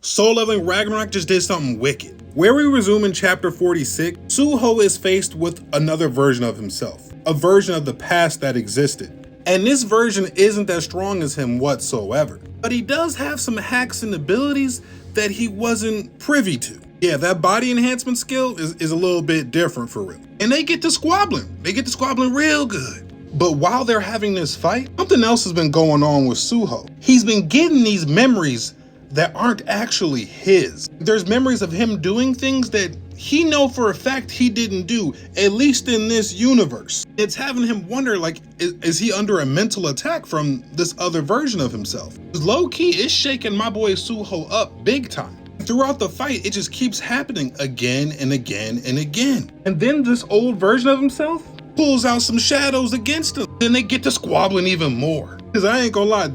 Soul Leveling Ragnarok just did something wicked. Where we resume in chapter 46, Suho is faced with another version of himself, a version of the past that existed. And this version isn't as strong as him whatsoever, but he does have some hacks and abilities that he wasn't privy to. Yeah, that body enhancement skill is a little bit different for real. And they get to squabbling. They get to squabbling real good. But while they're having this fight, something else has been going on with Suho. He's been getting these memories that aren't actually his. There's memories of him doing things that he know for a fact he didn't do, at least in this universe. It's having him wonder, like, is he under a mental attack from this other version of himself? Low key, it's shaking my boy Suho up big time. Throughout the fight, it just keeps happening again and again and again. And then this old version of himself pulls out some shadows against him. Then they get to squabbling even more. Because I ain't gonna lie,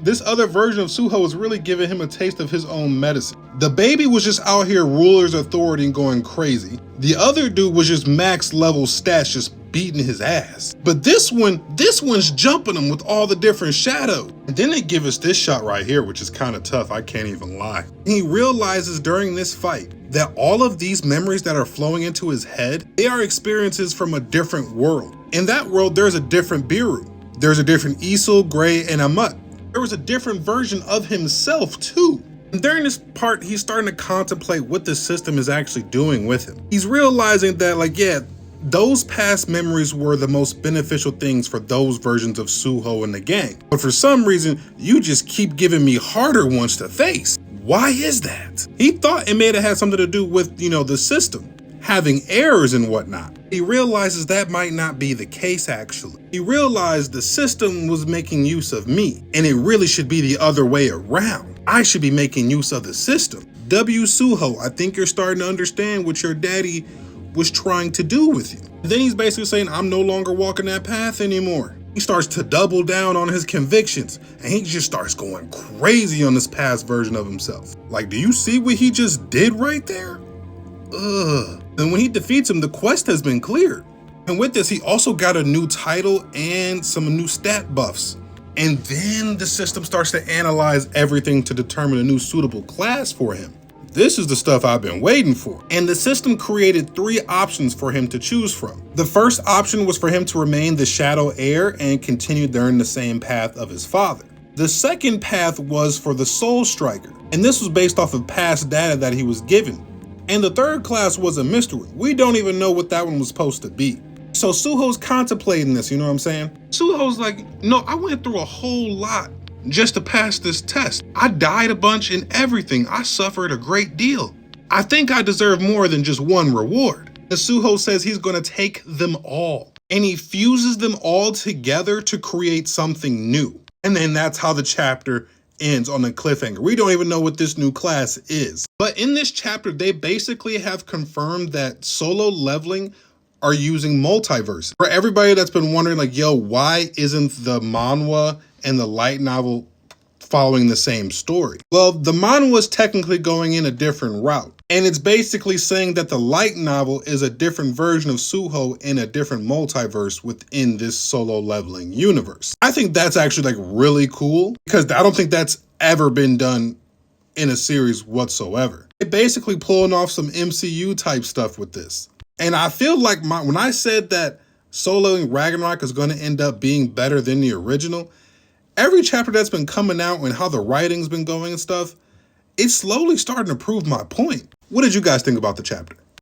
this other version of Suho is really giving him a taste of his own medicine. The baby was just out here ruler's authority and going crazy. The other dude was just max level stats, just beating his ass. But this one's jumping him with all the different shadows. And then they give us this shot right here, which is kind of tough, I can't even lie. He realizes during this fight that all of these memories that are flowing into his head, they are experiences from a different world. In that world, there's a different Biru. There's a different Isel, Gray, and Amut. There was a different version of himself too. And during this part, he's starting to contemplate what the system is actually doing with him. He's realizing that, like, yeah, those past memories were the most beneficial things for those versions of Suho and the gang. But for some reason, you just keep giving me harder ones to face. Why is that? He thought it may have had something to do with, the system having errors and whatnot. He realizes that might not be the case actually. He realized the system was making use of me, and it really should be the other way around. I should be making use of the system. W Suho, I think you're starting to understand what your daddy was trying to do with you. And then he's basically saying, I'm no longer walking that path anymore. He starts to double down on his convictions, and he just starts going crazy on this past version of himself. Like, do you see what he just did right there? Ugh. And when he defeats him, the quest has been cleared. And with this, he also got a new title and some new stat buffs. And then the system starts to analyze everything to determine a new suitable class for him. This is the stuff I've been waiting for. And the system created 3 options for him to choose from. The first option was for him to remain the Shadow Heir and continue down the same path of his father. The second path was for the Soul Striker, and this was based off of past data that he was given. And the third class was a mystery. We don't even know what that one was supposed to be. So Suho's contemplating this, you know what I'm saying? Suho's like, no, I went through a whole lot just to pass this test. I died a bunch and everything. I suffered a great deal. I think I deserve more than just one reward. And Suho says he's gonna take them all. And he fuses them all together to create something new. And then that's how the chapter ends on a cliffhanger. We don't even know what this new class is. But in this chapter, they basically have confirmed that solo leveling are using multiverses. For everybody that's been wondering, like, yo, why isn't the manhwa and the light novel following the same story? Well, the manhwa is technically going in a different route. And it's basically saying that the light novel is a different version of Suho in a different multiverse within this solo leveling universe. I think that's actually, like, really cool, because I don't think that's ever been done in a series whatsoever. They're basically pulling off some MCU type stuff with this. And I feel like when I said that soloing Ragnarok is going to end up being better than the original, every chapter that's been coming out and how the writing's been going and stuff, it's slowly starting to prove my point. What did you guys think about the chapter?